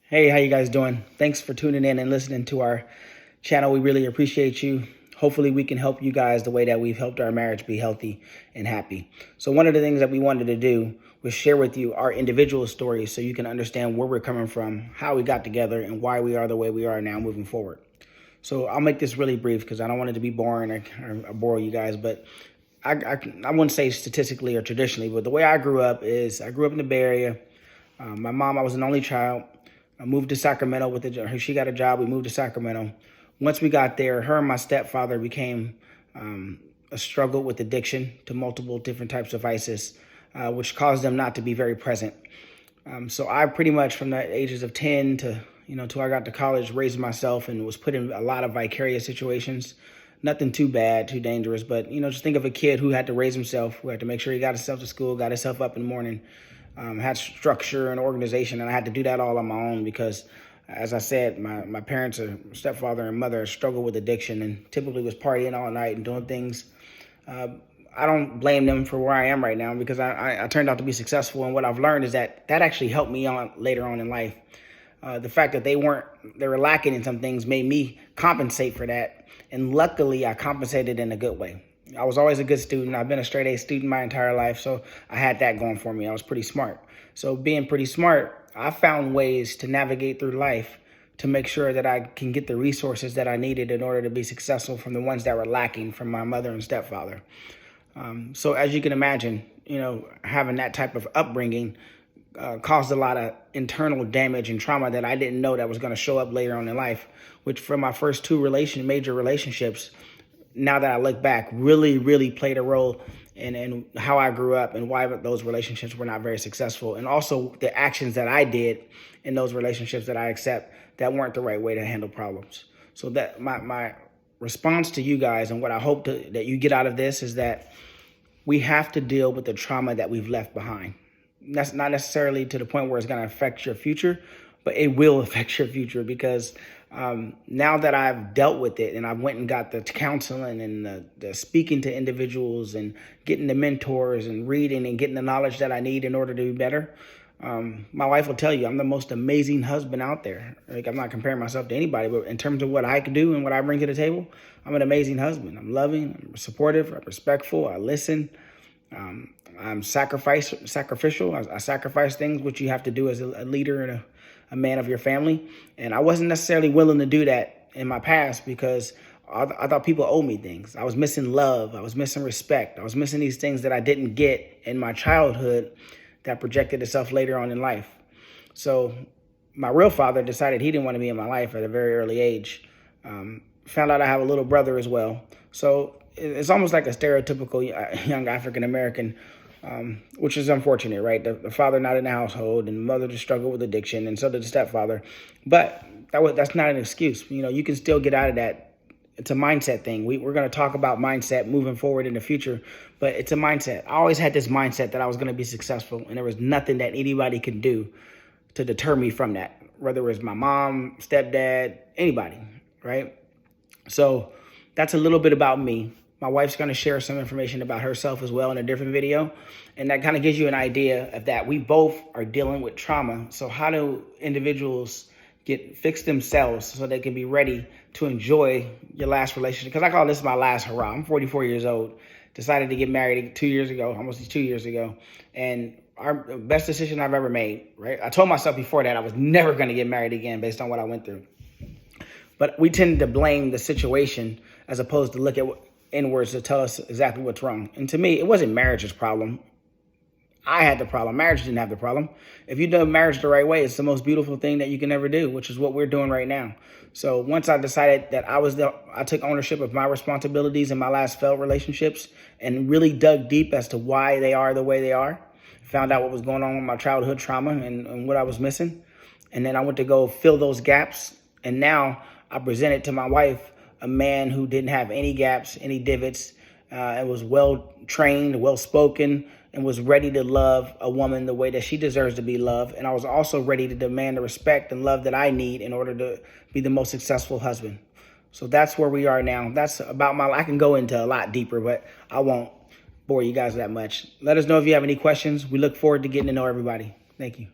Hey, how you guys doing? Thanks for tuning in and listening to our channel. We really appreciate you. Hopefully we can help you guys the way that we've helped our marriage be healthy and happy. So one of the things that we wanted to do was share with you our individual stories so you can understand where we're coming from, how we got together, and why we are the way we are now moving forward. So I'll make this really brief because I don't want it to be boring or bore you guys, but I wouldn't say statistically or traditionally, but the way I grew up is I grew up in the Bay Area. My mom, I was an only child. I moved to Sacramento with her. She got a job. We moved to Sacramento. Once we got there, her and my stepfather became a struggle with addiction to multiple different types of vices, which caused them not to be very present. So I pretty much from the ages of 10 to, till I got to college, raised myself and was put in a lot of vicarious situations. Nothing too bad, too dangerous, but, just think of a kid who had to raise himself, who had to make sure he got himself to school, got himself up in the morning, had structure and organization, and I had to do that all on my own because, as I said, my parents, or stepfather and mother, struggled with addiction and typically was partying all night and doing things. I don't blame them for where I am right now because I turned out to be successful, and what I've learned is that actually helped me on later on in life. The fact that they were lacking in some things made me compensate for that, and luckily I compensated in a good way. I was always a good student. I've been a straight A student my entire life, so I had that going for me. I was pretty smart. So being pretty smart, I found ways to navigate through life to make sure that I can get the resources that I needed in order to be successful from the ones that were lacking from my mother and stepfather. So as you can imagine, having that type of upbringing caused a lot of internal damage and trauma that I didn't know that was going to show up later on in life, which for my first two major relationships, now that I look back, really played a role in how I grew up and why those relationships were not very successful. And also the actions that I did in those relationships that I accept that weren't the right way to handle problems. So that my response to you guys and what I hope that you get out of this is that we have to deal with the trauma that we've left behind. That's not necessarily to the point where it's going to affect your future, but it will affect your future because now that I've dealt with it and I went and got the counseling and the speaking to individuals and getting the mentors and reading and getting the knowledge that I need in order to be better, my wife will tell you I'm the most amazing husband out there. Like, I'm not comparing myself to anybody, but in terms of what I can do and what I bring to the table, I'm an amazing husband. I'm loving, I'm supportive, I'm respectful, I listen. I'm sacrificial. I sacrifice things, which you have to do as a leader and a man of your family. And I wasn't necessarily willing to do that in my past because I thought people owed me things. I was missing love. I was missing respect. I was missing these things that I didn't get in my childhood that projected itself later on in life. So my real father decided he didn't want to be in my life at a very early age. Found out I have a little brother as well. So it's almost like a stereotypical young African-American, which is unfortunate, right? The father not in the household and the mother just struggled with addiction, and so did the stepfather. But that's not an excuse. You can still get out of that. It's a mindset thing. We're going to talk about mindset moving forward in the future, but it's a mindset. I always had this mindset that I was going to be successful, and there was nothing that anybody could do to deter me from that, whether it was my mom, stepdad, anybody, right? So that's a little bit about me. My wife's going to share some information about herself as well in a different video. And that kind of gives you an idea of that. We both are dealing with trauma. So how do individuals fix themselves so they can be ready to enjoy your last relationship? Because I call this my last hurrah. I'm 44 years old. Decided to get married 2 years ago, almost 2 years ago. And our best decision I've ever made, right? I told myself before that I was never going to get married again based on what I went through. But we tend to blame the situation as opposed to look at inwards to tell us exactly what's wrong. And to me, it wasn't marriage's problem. I had the problem. Marriage didn't have the problem. If you do marriage the right way, it's the most beautiful thing that you can ever do, which is what we're doing right now. So once I decided that I took ownership of my responsibilities in my last failed relationships and really dug deep as to why they are the way they are, found out what was going on with my childhood trauma and what I was missing. And then I went to go fill those gaps. And now I presented to my wife a man who didn't have any gaps, any divots, and was well-trained, well-spoken, and was ready to love a woman the way that she deserves to be loved. And I was also ready to demand the respect and love that I need in order to be the most successful husband. So that's where we are now. That's about my life. I can go into a lot deeper, but I won't bore you guys that much. Let us know if you have any questions. We look forward to getting to know everybody. Thank you.